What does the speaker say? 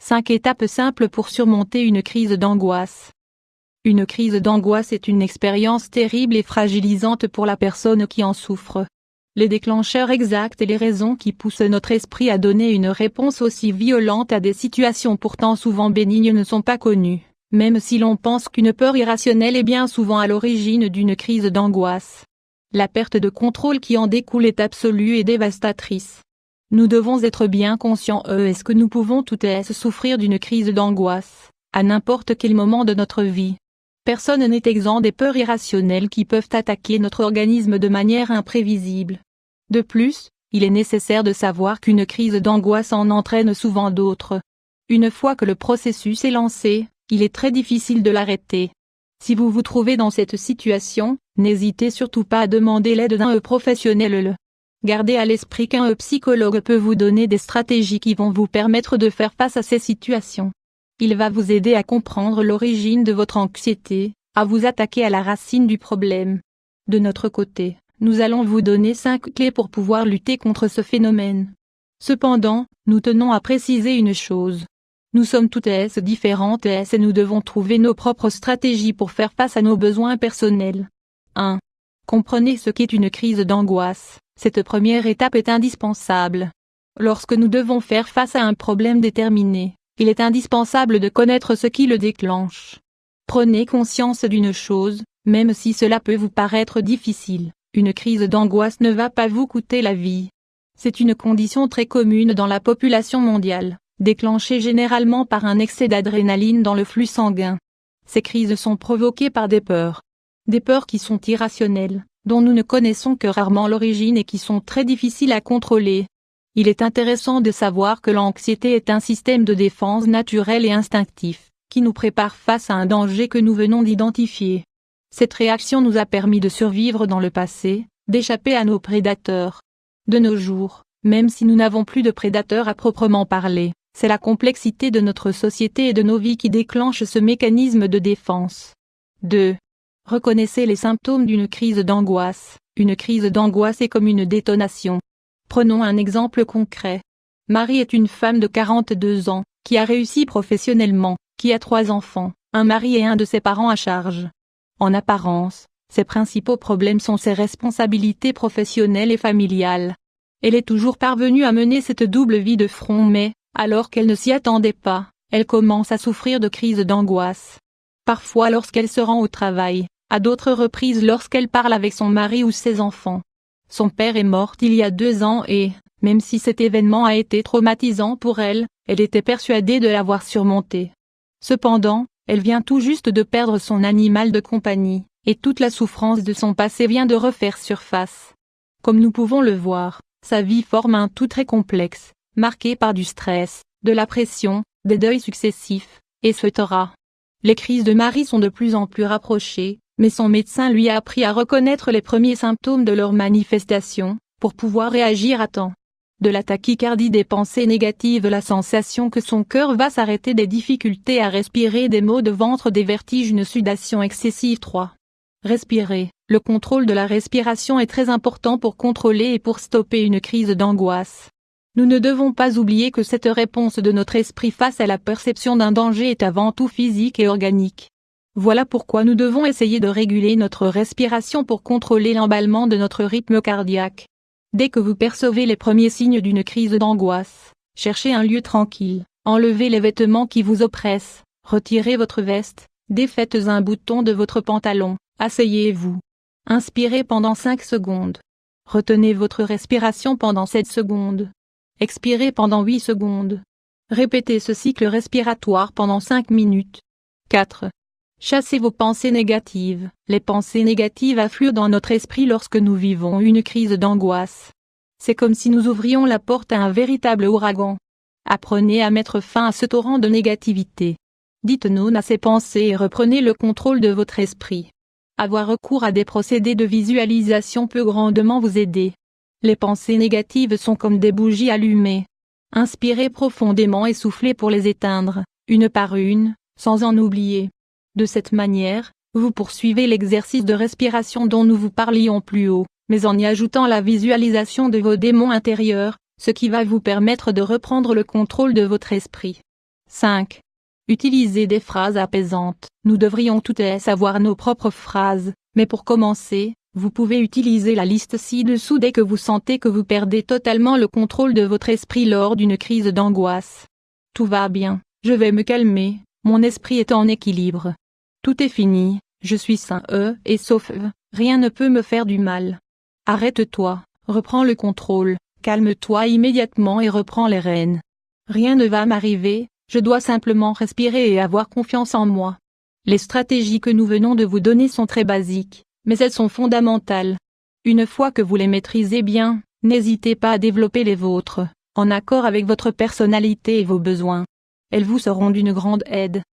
5 étapes simples pour surmonter une crise d'angoisse. Une crise d'angoisse est une expérience terrible et fragilisante pour la personne qui en souffre. Les déclencheurs exacts et les raisons qui poussent notre esprit à donner une réponse aussi violente à des situations pourtant souvent bénignes ne sont pas connues, même si l'on pense qu'une peur irrationnelle est bien souvent à l'origine d'une crise d'angoisse. La perte de contrôle qui en découle est absolue et dévastatrice. Nous devons être bien conscients est-ce que nous pouvons toutes souffrir d'une crise d'angoisse, à n'importe quel moment de notre vie. Personne n'est exempt des peurs irrationnelles qui peuvent attaquer notre organisme de manière imprévisible. De plus, il est nécessaire de savoir qu'une crise d'angoisse en entraîne souvent d'autres. Une fois que le processus est lancé, il est très difficile de l'arrêter. Si vous vous trouvez dans cette situation, n'hésitez surtout pas à demander l'aide d'un professionnel. Gardez à l'esprit qu'un psychologue peut vous donner des stratégies qui vont vous permettre de faire face à ces situations. Il va vous aider à comprendre l'origine de votre anxiété, à vous attaquer à la racine du problème. De notre côté, nous allons vous donner 5 clés pour pouvoir lutter contre ce phénomène. Cependant, nous tenons à préciser une chose. Nous sommes toutes différentes et nous devons trouver nos propres stratégies pour faire face à nos besoins personnels. 1. Comprenez ce qu'est une crise d'angoisse. Cette première étape est indispensable. Lorsque nous devons faire face à un problème déterminé, il est indispensable de connaître ce qui le déclenche. Prenez conscience d'une chose, même si cela peut vous paraître difficile, une crise d'angoisse ne va pas vous coûter la vie. C'est une condition très commune dans la population mondiale, déclenchée généralement par un excès d'adrénaline dans le flux sanguin. Ces crises sont provoquées par des peurs. Des peurs qui sont irrationnelles, dont nous ne connaissons que rarement l'origine et qui sont très difficiles à contrôler. Il est intéressant de savoir que l'anxiété est un système de défense naturel et instinctif, qui nous prépare face à un danger que nous venons d'identifier. Cette réaction nous a permis de survivre dans le passé, d'échapper à nos prédateurs. De nos jours, même si nous n'avons plus de prédateurs à proprement parler, c'est la complexité de notre société et de nos vies qui déclenche ce mécanisme de défense. 2. Reconnaissez les symptômes d'une crise d'angoisse. Une crise d'angoisse est comme une détonation. Prenons un exemple concret. Marie est une femme de 42 ans, qui a réussi professionnellement, qui a 3 enfants, un mari et un de ses parents à charge. En apparence, ses principaux problèmes sont ses responsabilités professionnelles et familiales. Elle est toujours parvenue à mener cette double vie de front mais, alors qu'elle ne s'y attendait pas, elle commence à souffrir de crises d'angoisse. Parfois lorsqu'elle se rend au travail, à d'autres reprises lorsqu'elle parle avec son mari ou ses enfants. Son père est mort il y a 2 ans et, même si cet événement a été traumatisant pour elle, elle était persuadée de l'avoir surmonté. Cependant, elle vient tout juste de perdre son animal de compagnie, et toute la souffrance de son passé vient de refaire surface. Comme nous pouvons le voir, sa vie forme un tout très complexe, marqué par du stress, de la pression, des deuils successifs, etc. Les crises de Marie sont de plus en plus rapprochées, mais son médecin lui a appris à reconnaître les premiers symptômes de leur manifestation, pour pouvoir réagir à temps. De la tachycardie, des pensées négatives, la sensation que son cœur va s'arrêter, des difficultés à respirer, des maux de ventre, des vertiges, une sudation excessive. 3. Respirer. Le contrôle de la respiration est très important pour contrôler et pour stopper une crise d'angoisse. Nous ne devons pas oublier que cette réponse de notre esprit face à la perception d'un danger est avant tout physique et organique. Voilà pourquoi nous devons essayer de réguler notre respiration pour contrôler l'emballement de notre rythme cardiaque. Dès que vous percevez les premiers signes d'une crise d'angoisse, cherchez un lieu tranquille, enlevez les vêtements qui vous oppressent, retirez votre veste, défaites un bouton de votre pantalon, asseyez-vous. Inspirez pendant 5 secondes. Retenez votre respiration pendant 7 secondes. Expirez pendant 8 secondes. Répétez ce cycle respiratoire pendant 5 minutes. 4. Chassez vos pensées négatives. Les pensées négatives affluent dans notre esprit lorsque nous vivons une crise d'angoisse. C'est comme si nous ouvrions la porte à un véritable ouragan. Apprenez à mettre fin à ce torrent de négativité. Dites non à ces pensées et reprenez le contrôle de votre esprit. Avoir recours à des procédés de visualisation peut grandement vous aider. Les pensées négatives sont comme des bougies allumées. Inspirez profondément et soufflez pour les éteindre, une par une, sans en oublier. De cette manière, vous poursuivez l'exercice de respiration dont nous vous parlions plus haut, mais en y ajoutant la visualisation de vos démons intérieurs, ce qui va vous permettre de reprendre le contrôle de votre esprit. 5. Utilisez des phrases apaisantes. Nous devrions toutes savoir nos propres phrases, mais pour commencer, vous pouvez utiliser la liste ci-dessous dès que vous sentez que vous perdez totalement le contrôle de votre esprit lors d'une crise d'angoisse. Tout va bien, je vais me calmer, mon esprit est en équilibre. Tout est fini, je suis sain et sauf, rien ne peut me faire du mal. Arrête-toi, reprends le contrôle, calme-toi immédiatement et reprends les rênes. Rien ne va m'arriver, je dois simplement respirer et avoir confiance en moi. Les stratégies que nous venons de vous donner sont très basiques, mais elles sont fondamentales. Une fois que vous les maîtrisez bien, n'hésitez pas à développer les vôtres, en accord avec votre personnalité et vos besoins. Elles vous seront d'une grande aide.